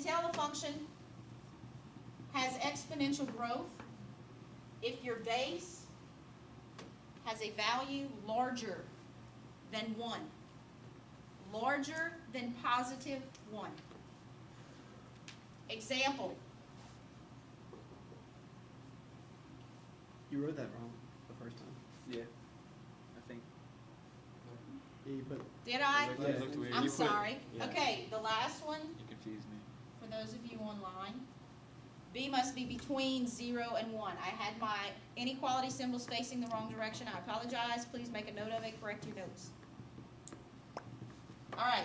tell a function has exponential growth if your base has a value larger than 1. Larger than positive 1. Example. You wrote that wrong the first time. Yeah, I think. Yeah, but Did I? It looked weird. I'm You put- sorry. yeah. Okay, the last one, You confused me. for those of you online. B must be between 0 and 1. I had my inequality symbols facing the wrong direction. I apologize. Please make a note of it. Correct your notes. All right.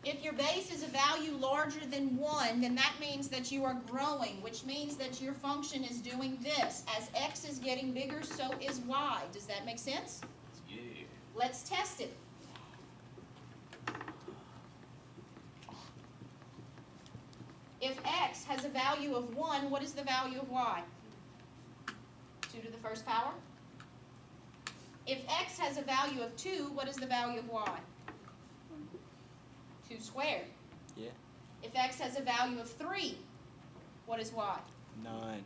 If your base is a value larger than 1, then that means that you are growing, which means that your function is doing this. As x is getting bigger, so is y. Does that make sense? Yeah. Let's test it. If x has a value of 1, what is the value of y? 2 to the first power. If x has a value of 2, what is the value of y? 2 squared. Yeah. If x has a value of 3, what is y? 9.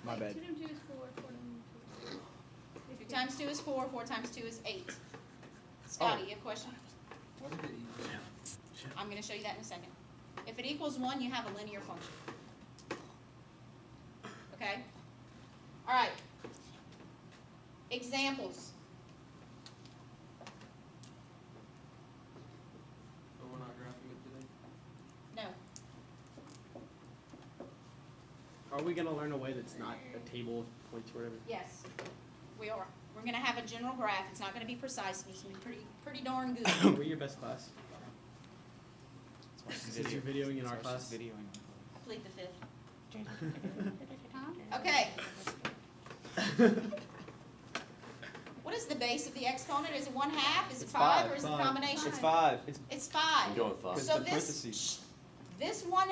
My bad. 2 times 2 is 4, 4 times 2 is 2 times 2 is 4, 4 times 2 is 8. Scotty, you have a question? What did it equal? I'm going to show you that in a second. If it equals 1, you have a linear function. Okay? All right. Examples. So we're not graphing it today? No. are we gonna learn a way that's not a table of points or whatever? Yes, we are. We're going to have a general graph. It's not going to be precise. It's going to be pretty darn good. We're your best class. Since you're videoing in our class. Videoing. Plead the fifth. 4. Okay. What is the base of the exponent? Is it 1/2? Is it It's 5? five. Or is it a Five. combination? It's 5. It's 5. I'm going with 5. So the parentheses. this 1/2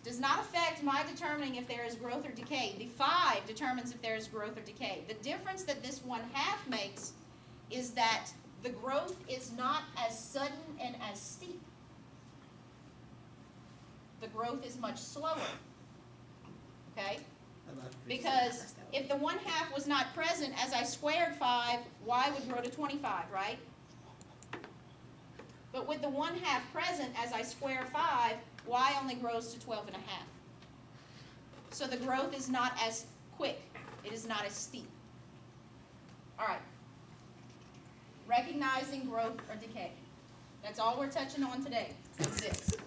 does not affect my determining if there is growth or decay. The 5 determines if there is growth or decay. The difference that this 1/2 makes is that the growth is not as sudden and as steep. The growth is much slower. Okay? Because if the 1/2 was not present, as I squared 5, y would grow to 25, right? But with the 1/2 present, as I square 5, y only grows to 12 and a half. So the growth is not as quick. It is not as steep. All right. Recognizing growth or decay. That's all we're touching on today. That's it.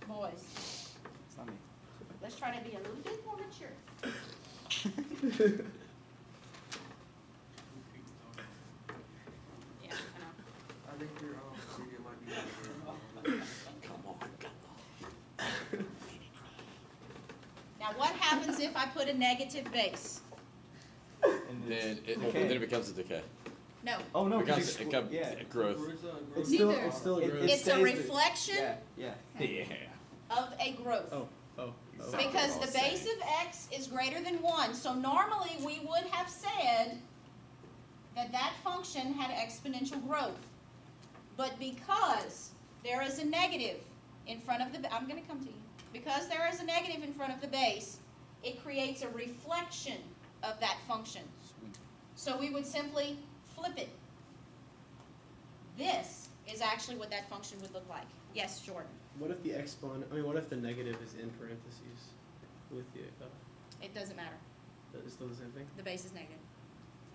Boys, It's not me. let's try to be a little bit more mature. Yeah, I know. I think your video might be. Now, what happens if I put a negative base? And Then it's it, decay. then it becomes a decay. No, Oh no, It because becomes, it becomes yeah. growth. It's Neither. still a growth. it's a stays the- reflection Yeah. Yeah. of a growth. Oh. Because the base of x is greater than 1, so normally we would have said that that function had exponential growth. But because there is a negative in front of the, I'm going to come to you. Because there is a negative in front of the base, it creates a reflection of that function. Sweet. So we would simply flip it. This is actually what that function would look like. Yes, Jordan? What if the exponent? I mean, what if the negative is in parentheses with the? It doesn't matter. It's still the same thing. The base is negative.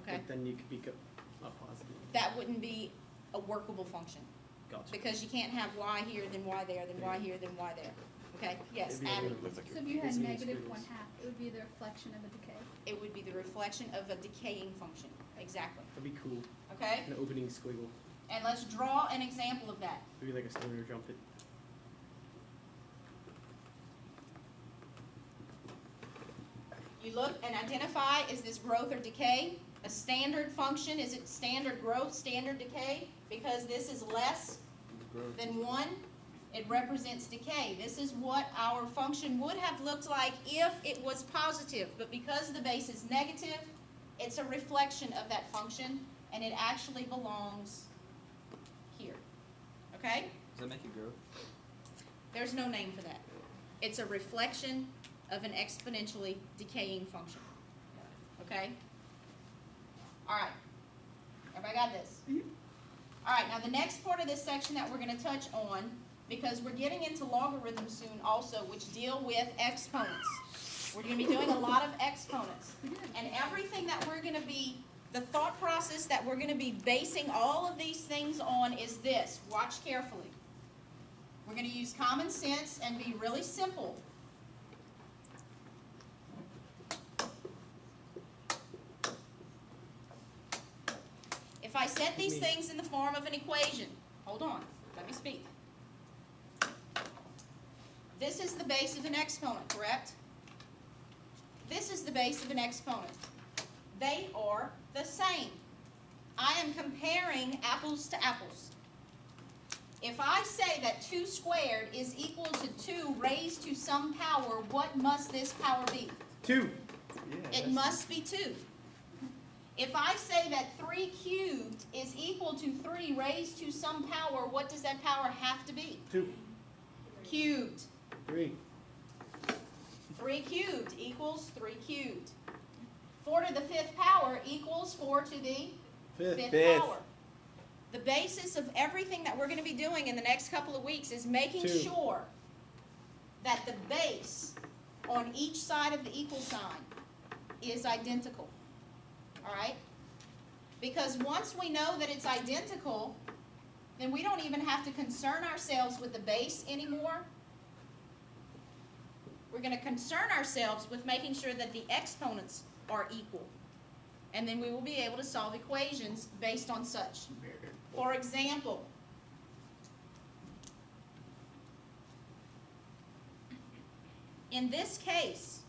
Okay? But then you could be a positive. That wouldn't be a workable function. Gotcha. Because you can't have y here, then y there, then y here, then y there. Okay? Yes, It'd be a Abby. little- Looks like So if you had It's in negative squiggles. 1/2, it would be the reflection of a decay. It would be the reflection of a decaying function. Exactly. That'd be cool. Okay? An opening squiggle. And let's draw an example of that. Maybe like a stoner trumpet. You look and identify, is this growth or decay? A standard function, is it standard growth, standard decay? Because this is less Growth. than 1, it represents decay. This is what our function would have looked like if it was positive. But because the base is negative, It's a reflection of that function, and it actually belongs here. Okay? Does that make it grow? There's no name for that. It's a reflection of an exponentially decaying function. Okay? All right. Everybody got this? All right, now the next part of this section that we're going to touch on, because we're getting into logarithms soon also, which deal with exponents. We're going to be doing a lot of exponents. And everything that we're going to be, the thought process that we're going to be basing all of these things on is this. Watch carefully. We're going to use common sense and be really simple. If I set these things in the form of an equation, hold on, let me speak. This is the base of an exponent, correct? This is the base of an exponent. They are the same. I am comparing apples to apples. If I say that 2 squared is equal to 2 raised to some power, what must this power be? 2. Yeah. It must be 2. If I say that 3 cubed is equal to 3 raised to some power, what does that power have to be? 2. Cubed. 3. 3 cubed equals 3 cubed. 4 to the 5th power equals 4 to the 5th Fifth. power. The basis of everything that we're going to be doing in the next couple of weeks is making 2. sure that the base on each side of the equal sign is identical. All right? Because once we know that it's identical, then we don't even have to concern ourselves with the base anymore. We're going to concern ourselves with making sure that the exponents are equal. And then we will be able to solve equations based on such. For example, in this case,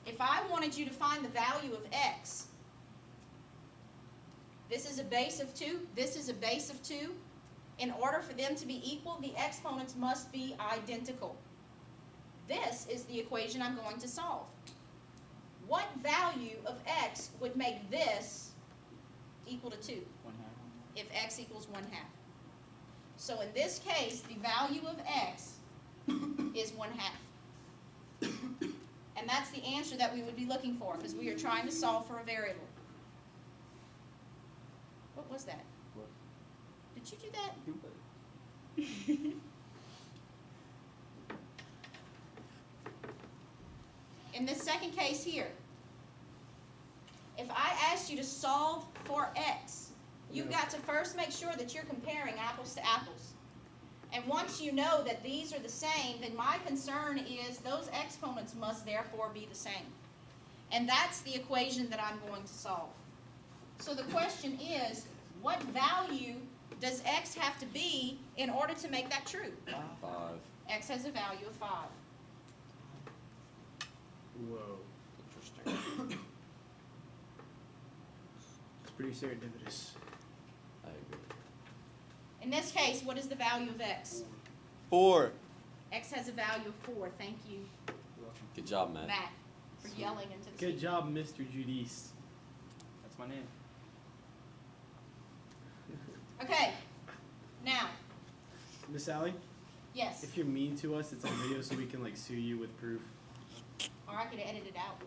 if I wanted you to find the value of x, this is a base of 2, this is a base of 2. In order for them to be equal, the exponents must be identical. This is the equation I'm going to solve. What value of x would make this equal to 2 1/2. if x equals 1/2? So in this case, the value of x is 1/2. And that's the answer that we would be looking for, because we are trying to solve for a variable. What was that? What? Did you do that? Do what? In this second case here, if I asked you to solve for x, you've got to first make sure that you're comparing apples to apples. And once you know that these are the same, then my concern is those exponents must therefore be the same. And that's the equation that I'm going to solve. So the question is, what value does x have to be in order to make that true? 5. X has a value of 5. Whoa. Interesting. It's pretty serendipitous. I agree. In this case, what is the value of x? 4. X has a value of 4. Thank you, Good job, Matt. Matt, for yelling into the Good job, Mr. Judice. That's my name. Okay, now, Miss Allie, yes, if you're mean to us, it's on video so we can like sue you with proof. or I could edit it out.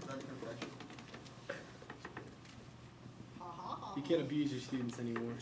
That's perfection. Ha ha ha. You can't abuse your students anymore.